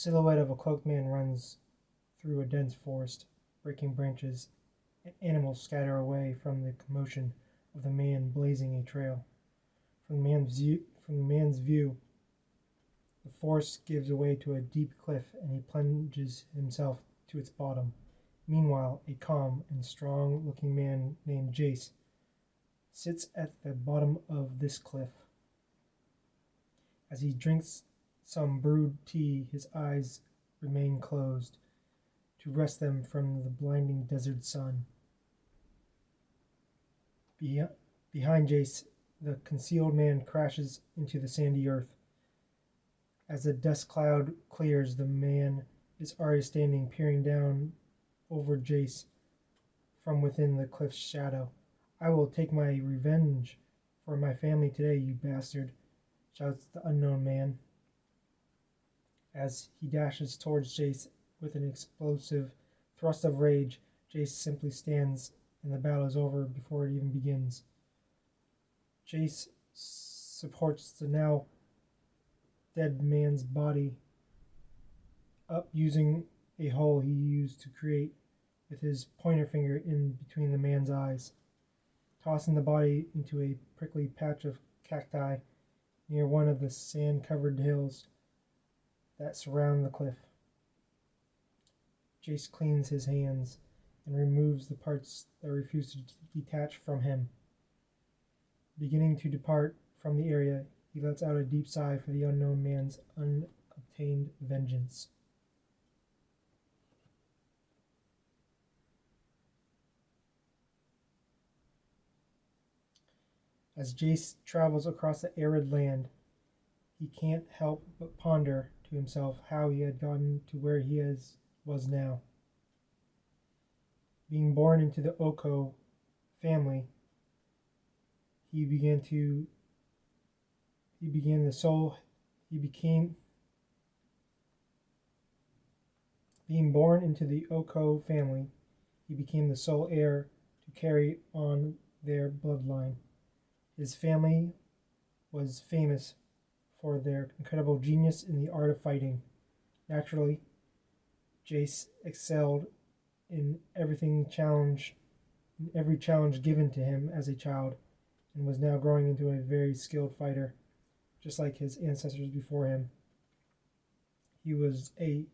silhouette of a cloaked man runs through a dense forest, breaking branches, and animals scatter away from the commotion of the man blazing a trail. From the man's view, the forest gives way to a deep cliff, and he plunges himself to its bottom. Meanwhile, a calm and strong-looking man named Jace sits at the bottom of this cliff. As he drinks some brewed tea, his eyes remain closed to rest them from the blinding desert sun. Behind Jace, the concealed man crashes into the sandy earth. As the dust cloud clears, the man is already standing, peering down over Jace from within the cliff's shadow. "I will take my revenge for my family today, you bastard," shouts the unknown man. As he dashes towards Jace with an explosive thrust of rage, Jace simply stands, and the battle is over before it even begins. Jace supports the now dead man's body up using a hole he used to create with his pointer finger in between the man's eyes, tossing the body into a prickly patch of cacti near one of the sand-covered hills that surround the cliff. Jace cleans his hands and removes the parts that refuse to detach from him. Beginning to depart from the area, he lets out a deep sigh for the unknown man's unobtained vengeance. As Jace travels across the arid land, he can't help but ponder to himself how he had gotten to where was now. Being born into the OKO family, he became the sole heir to carry on their bloodline. His family was famous for their incredible genius in the art of fighting. Naturally, Jace excelled in every challenge given to him as a child, and was now growing into a very skilled fighter, just like his ancestors before him. He was a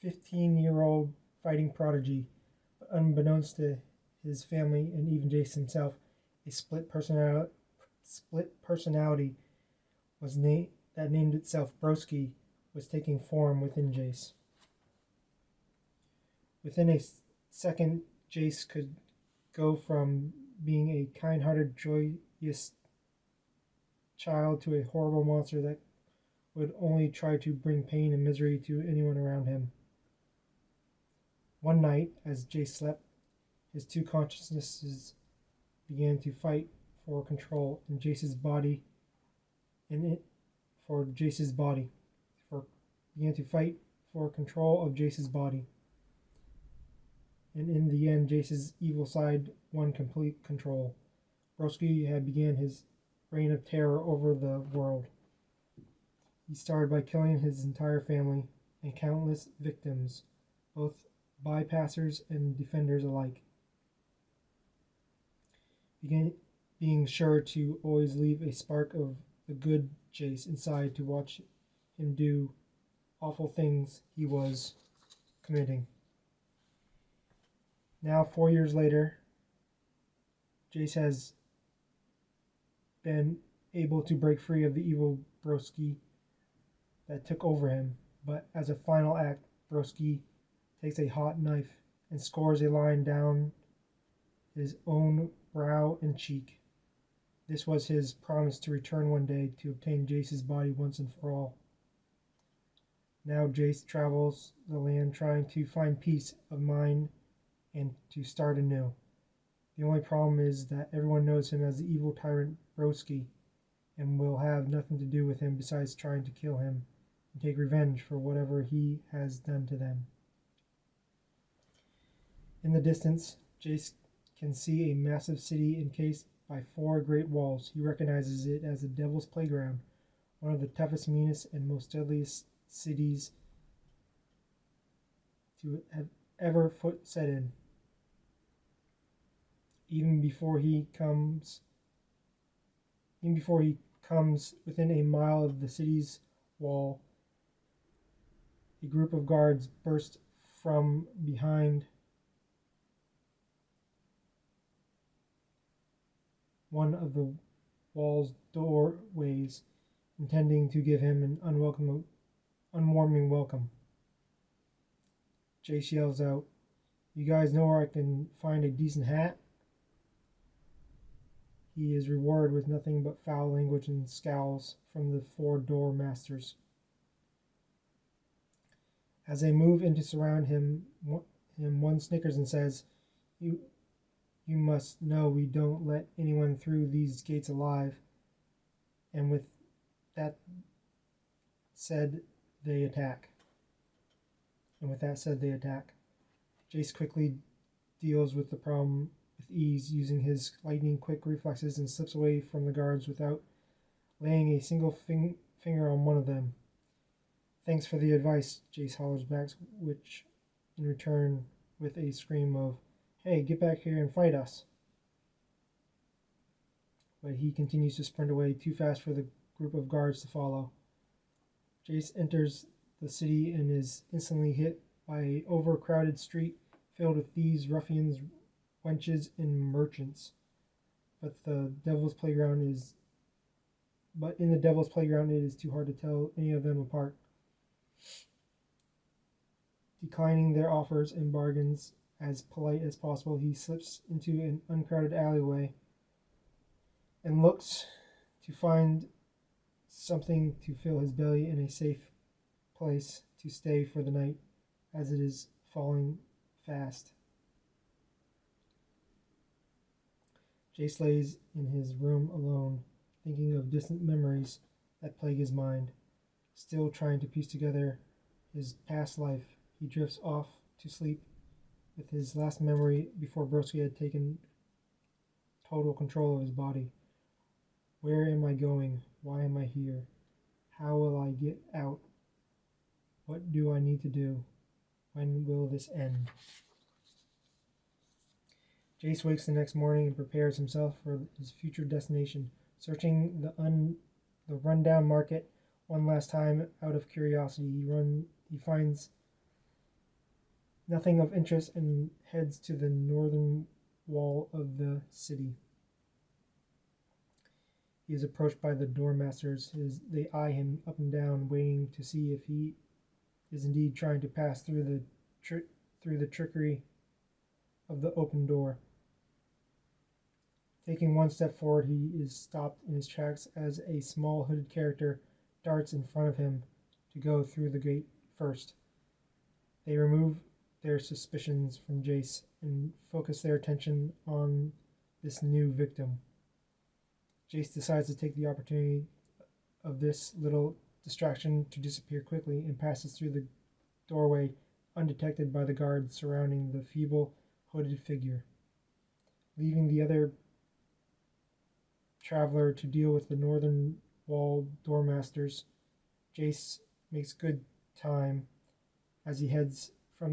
15-year-old fighting prodigy, but unbeknownst to his family and even Jace himself, a split personality that named itself Broski was taking form within Jace. Within a second, Jace could go from being a kind-hearted, joyous child to a horrible monster that would only try to bring pain and misery to anyone around him. One night, as Jace slept, his two consciousnesses began to fight for control in Jace's body, began to fight for control of Jace's body. And in the end, Jace's evil side won complete control. Broski had began his reign of terror over the world. He started by killing his entire family and countless victims, both bypassers and defenders alike, being sure to always leave a spark of the good Jace inside to watch him do awful things he was committing. Now, 4 years later, Jace has been able to break free of the evil Broski that took over him, but as a final act, Broski takes a hot knife and scores a line down his own brow and cheek. This was his promise to return one day to obtain Jace's body once and for all. Now Jace travels the land trying to find peace of mind and to start anew. The only problem is that everyone knows him as the evil tyrant Broski, and will have nothing to do with him besides trying to kill him and take revenge for whatever he has done to them. In the distance, Jace can see a massive city encased by 4 great walls. He recognizes it as the Devil's Playground, one of the toughest, meanest, and most deadliest cities to have ever foot set in. Even before he comes within a mile of the city's wall, a group of guards burst from behind one of the wall's doorways, intending to give him an unwarming welcome. Jace yells out, "You guys know where I can find a decent hat?" He is rewarded with nothing but foul language and scowls from the 4 door masters. As they move in to surround him, one snickers and says, You must know we don't let anyone through these gates alive." And with that said, they attack. Jace quickly deals with the problem with ease, using his lightning quick reflexes, and slips away from the guards without laying a single finger on one of them. "Thanks for the advice," Jace hollers back, which in return with a scream of, "Hey, get back here and fight us." But he continues to sprint away, too fast for the group of guards to follow. Jace enters the city and is instantly hit by an overcrowded street filled with thieves, ruffians, wenches, and merchants. But in the Devil's Playground, it is too hard to tell any of them apart. Declining their offers and bargains as polite as possible, he slips into an uncrowded alleyway and looks to find something to fill his belly in a safe place to stay for the night, as it is falling fast. Jace lays in his room alone, thinking of distant memories that plague his mind. Still trying to piece together his past life, he drifts off to sleep with his last memory before Broski had taken total control of his body. Where am I going? Why am I here? How will I get out? What do I need to do? When will this end? Jace wakes the next morning and prepares himself for his future destination, searching the rundown market one last time out of curiosity. He finds nothing of interest and heads to the northern wall of the city. He is approached by the doormasters. They eye him up and down, waiting to see if he is indeed trying to pass through the trickery of the open door. Taking one step forward, he is stopped in his tracks as a small hooded character darts in front of him to go through the gate first. They remove their suspicions from Jace and focus their attention on this new victim. Jace decides to take the opportunity of this little distraction to disappear quickly and passes through the doorway undetected by the guards surrounding the feeble, hooded figure. Leaving the other traveler to deal with the northern wall doormasters, Jace makes good time as he heads for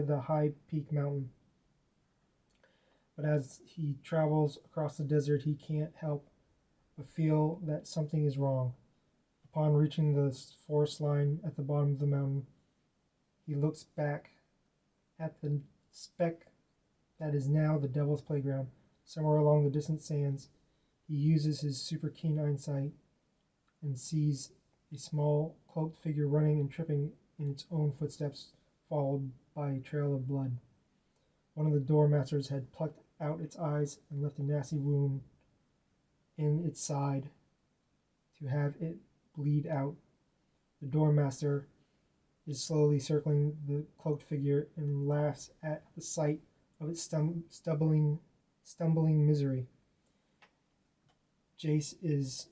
the high peak mountain. But as he travels across the desert, he can't help but feel that something is wrong. Upon reaching the forest line at the bottom of the mountain, he looks back at the speck that is now the Devil's Playground. Somewhere along the distant sands, he uses his super keen eyesight and sees a small cloaked figure running and tripping in its own footsteps, followed by a trail of blood. One of the doormasters had plucked out its eyes and left a nasty wound in its side to have it bleed out. The doormaster is slowly circling the cloaked figure and laughs at the sight of its stumbling misery. Jace is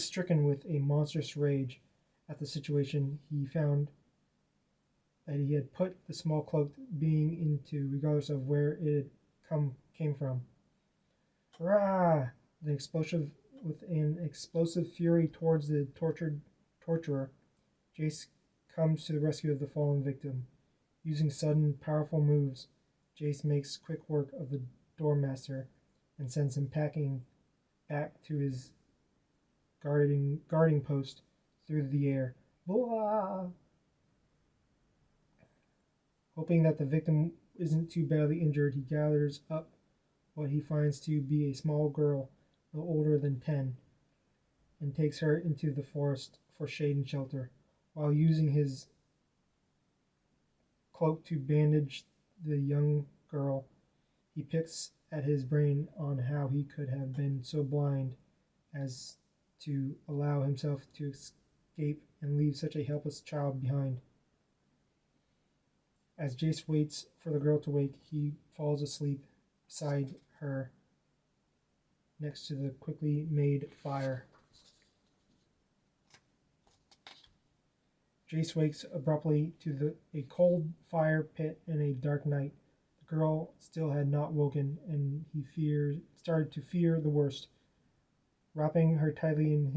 stricken with a monstrous rage at the situation. He found that he had put the small cloaked being into, regardless of where it came from. Hurrah! The explosive With an explosive fury towards the torturer, Jace comes to the rescue of the fallen victim. Using sudden, powerful moves, Jace makes quick work of the Doormaster and sends him packing back to his guarding post through the air. Blah! Hoping that the victim isn't too badly injured, he gathers up what he finds to be a small girl, no older than 10, and takes her into the forest for shade and shelter. While using his cloak to bandage the young girl, he picks at his brain on how he could have been so blind as to allow himself to escape and leave such a helpless child behind. As Jace waits for the girl to wake, he falls asleep beside her next to the quickly made fire. Jace wakes abruptly to a cold fire pit in a dark night. The girl still had not woken, and he started to fear the worst. Wrapping her tightly in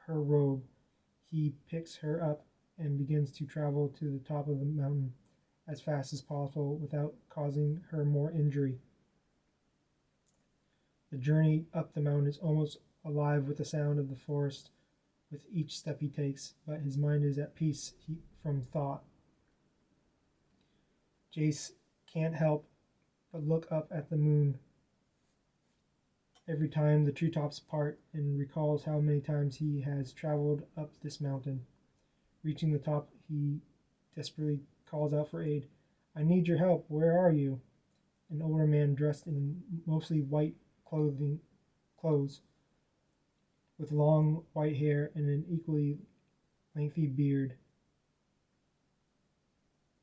her robe, he picks her up and begins to travel to the top of the mountain as fast as possible without causing her more injury. The journey up the mountain is almost alive with the sound of the forest with each step he takes, but his mind is at peace from thought. Jace can't help but look up at the moon every time the treetops part and recalls how many times he has traveled up this mountain. Reaching the top, he desperately calls out for aid. "I need your help. Where are you?" An older man dressed in mostly white clothes, with long white hair and an equally lengthy beard,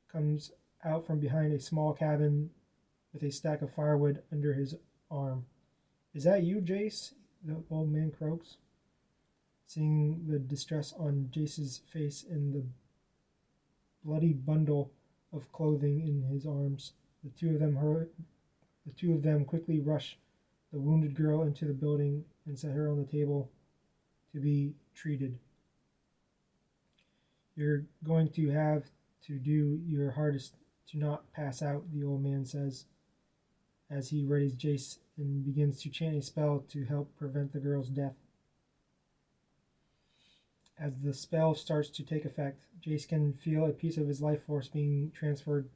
comes out from behind a small cabin with a stack of firewood under his arm. "Is that you, Jace?" the old man croaks. Seeing the distress on Jace's face and the bloody bundle of clothing in his arms, the two of them quickly rush the wounded girl into the building and set her on the table to be treated. "You're going to have to do your hardest to not pass out," the old man says, as he readies Jace and begins to chant a spell to help prevent the girl's death. As the spell starts to take effect, Jace can feel a piece of his life force being transferred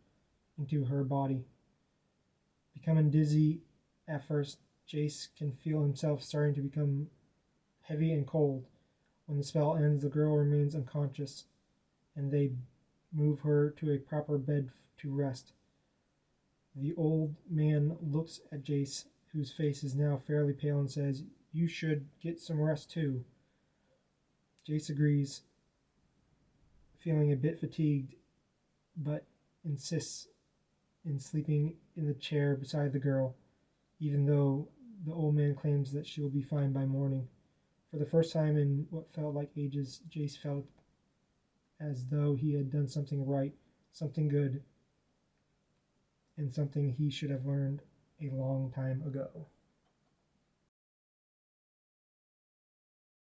into her body. Becoming dizzy at first, Jace can feel himself starting to become heavy and cold. When the spell ends, the girl remains unconscious, and they move her to a proper bed to rest. The old man looks at Jace, whose face is now fairly pale, and says, "You should get some rest too." Jace agrees, feeling a bit fatigued, but insists in sleeping in the chair beside the girl, even though the old man claims that she will be fine by morning. For the first time in what felt like ages, Jace felt as though he had done something right, something good, and something he should have learned a long time ago.